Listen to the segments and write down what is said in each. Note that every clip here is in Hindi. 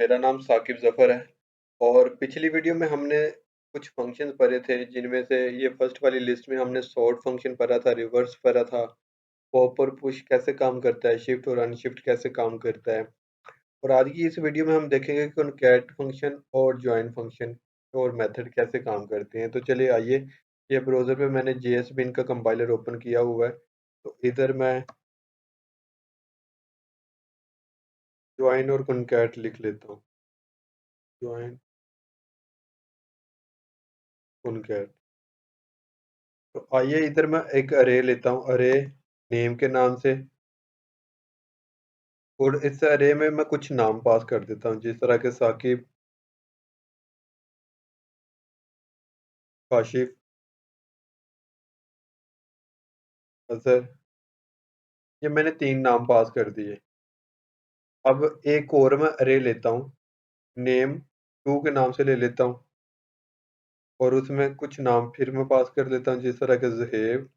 मेरा नाम साकिब ज़फ़र है और पिछली वीडियो में हमने कुछ फंक्शंस पढ़े थे जिनमें से ये फर्स्ट वाली लिस्ट में हमने सॉर्ट फंक्शन पढ़ा था, रिवर्स पढ़ा था, पॉप और पुश कैसे काम करता है, शिफ्ट और अनशिफ्ट कैसे काम करता है। और आज की इस वीडियो में हम देखेंगे कि कॉनकैट फंक्शन और जॉइन फंक्शन और मेथड कैसे काम करते हैं। तो चलिए आइए, ये ब्राउज़र पे मैंने जेएसबीन का कंपाइलर ओपन किया हुआ है। तो इधर मैं जॉइन और कॉनकैट लिख लेता हूँ। Join concat. तो आइए इधर मैं एक अरे लेता हूँ, अरे नेम के नाम से, और इस अरे में मैं कुछ नाम पास कर देता हूँ जिस तरह के साकिब, काशिफ, अजहर। ये मैंने 3 नाम पास कर दिए। अब एक और मैं अरे लेता हूँ, नेम 2 के नाम से ले लेता हूँ, और उसमें कुछ नाम फिर मैं पास कर देता हूँ जिस तरह के ज़ुहैब,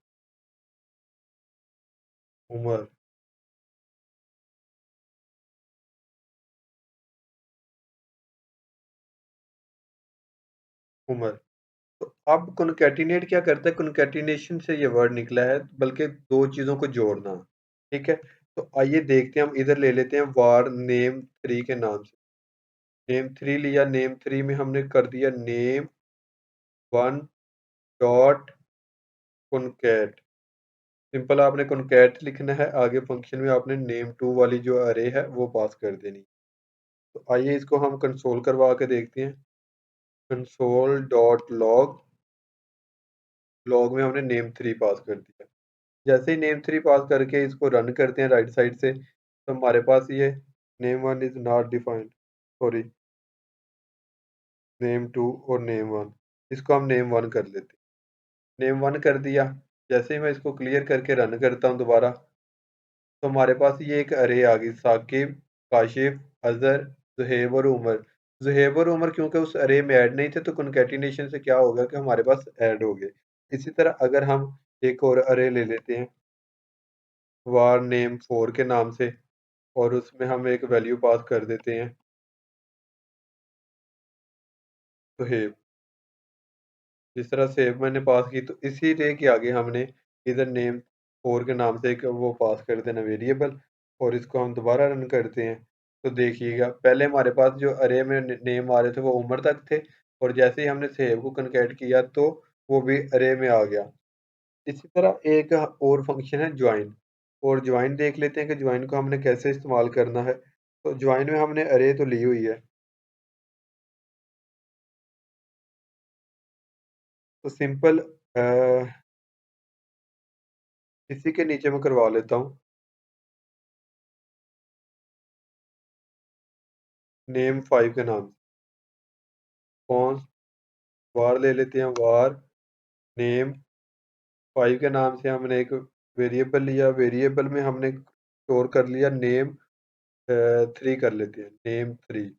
उमर, उमर। तो अब कॉन्कैटिनेट क्या करता है, कॉन्कैटिनेशन से ये वर्ड निकला है, बल्कि 2 चीज़ों को जोड़ना। ठीक है? तो आइए देखते हैं, हम इधर ले लेते हैं var name3 के नाम से। नेम 3 लिया, नेम 3 में हमने कर दिया नेम 1 डॉट कॉनकैट। सिंपल आपने कॉनकैट लिखना है, आगे फंक्शन में आपने नेम 2 वाली जो अरे है वो पास कर देनी। तो आइए इसको हम कंसोल करवा के देखते हैं। कंसोल डॉट लॉग, लॉग में हमने नेम 3 पास कर दिया। जैसे ही नेम 3 पास करके इसको रन करते हैं राइट साइड से, तो हमारे पास ये name 1 is not defined, sorry, name 2 और नेम 1, इसको हम नेम 1 कर लेते हैं। नेम 1 कर दिया। जैसे ही मैं इसको क्लियर करके रन करता हूँ दोबारा, तो हमारे पास ये एक अरे आ गई, साकिब, काशिफ, अजहर, जुहेब और उमर। जुहेब और उमर क्योंकि उस अरे में ऐड नहीं थे, तो कॉन्कैटिनेशन से क्या होगा कि हमारे पास ऐड हो गए। इसी तरह अगर हम एक और अरे ले लेते हैं, वार नेम 4 के नाम से, और उसमें हम एक वैल्यू पास कर देते हैं, सुहेब। जिस तरह सेव मैंने पास की, तो इसी रे के आगे हमने इधर नेम 4 के नाम से एक वो पास कर देना वेरिएबल, और इसको हम दोबारा रन करते हैं। तो देखिएगा, पहले हमारे पास जो अरे में नेम आ रहे थे वो उम्र तक थे, और जैसे ही हमने सेव को कनकैट किया तो वो भी अरे में आ गया। इसी तरह एक और फंक्शन है ज्वाइन, और ज्वाइन देख लेते हैं कि ज्वाइन को हमने कैसे इस्तेमाल करना है। तो ज्वाइन में हमने अरे तो ली हुई है, तो सिंपल इसी के नीचे मैं करवा लेता हूँ नेम 5 के नाम से। कौन वार ले लेते हैं, वार नेम 5 के नाम से हमने एक वेरिएबल लिया, वेरिएबल में हमने स्टोर कर लिया नेम 3 कर लेते हैं, नेम 3।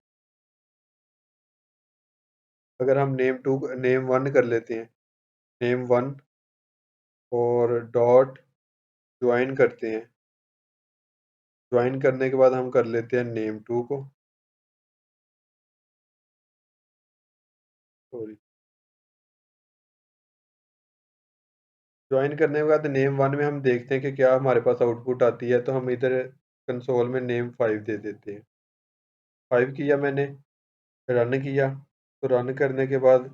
अगर हम नेम 2 नेम 1 कर लेते हैं, नेम 1 और डॉट ज्वाइन करते हैं। ज्वाइन करने के बाद हम कर लेते हैं नेम 2 को, सॉरी, ज्वाइन करने के बाद नेम 1 में हम देखते हैं कि क्या हमारे पास आउटपुट आती है, तो हम इधर कंसोल में नेम 5 दे देते हैं। 5 किया मैंने, रन किया, तो रन करने के बाद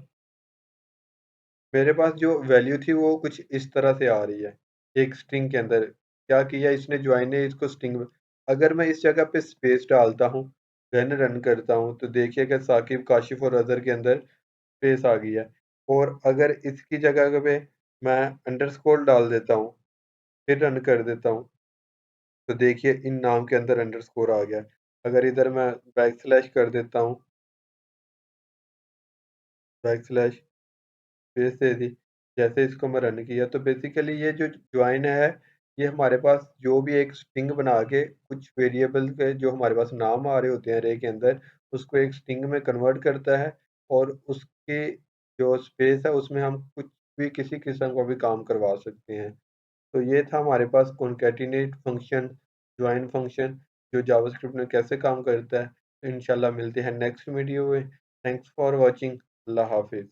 मेरे पास जो वैल्यू थी वो कुछ इस तरह से आ रही है, एक स्ट्रिंग के अंदर। क्या किया इसने, ज्वाइन ने इसको स्ट्रिंग, अगर मैं इस जगह पे स्पेस डालता हूँ, देन रन करता हूँ, तो देखिएगा साकिब, काशिफ और अजहर के अंदर स्पेस आ गई है। और अगर इसकी जगह पे मैं अंडरस्कोर डाल देता हूँ, फिर रन कर देता हूँ, तो देखिए इन नाम के अंदर अंडरस्कोर आ गया। अगर इधर मैं बैक स्लैश कर देता हूँ, बैक स्लैश स्पेस दे दी, जैसे इसको मैं रन किया, तो बेसिकली ये जो ज्वाइन है, ये हमारे पास जो भी एक स्ट्रिंग बना के कुछ वेरिएबल के जो हमारे पास नाम आ रहे होते हैं अरे के अंदर, उसको एक स्ट्रिंग में कन्वर्ट करता है, और उसकी जो स्पेस है उसमें हम कुछ भी किसी किस्म का भी काम करवा सकते हैं। तो ये था हमारे पास कॉन्कैटिनेट फंक्शन, ज्वाइन फंक्शन, जो जावास्क्रिप्ट में कैसे काम करता है। इंशाल्लाह मिलते हैं नेक्स्ट वीडियो में। Thanks for watching. अल्लाह हाफ़िज़।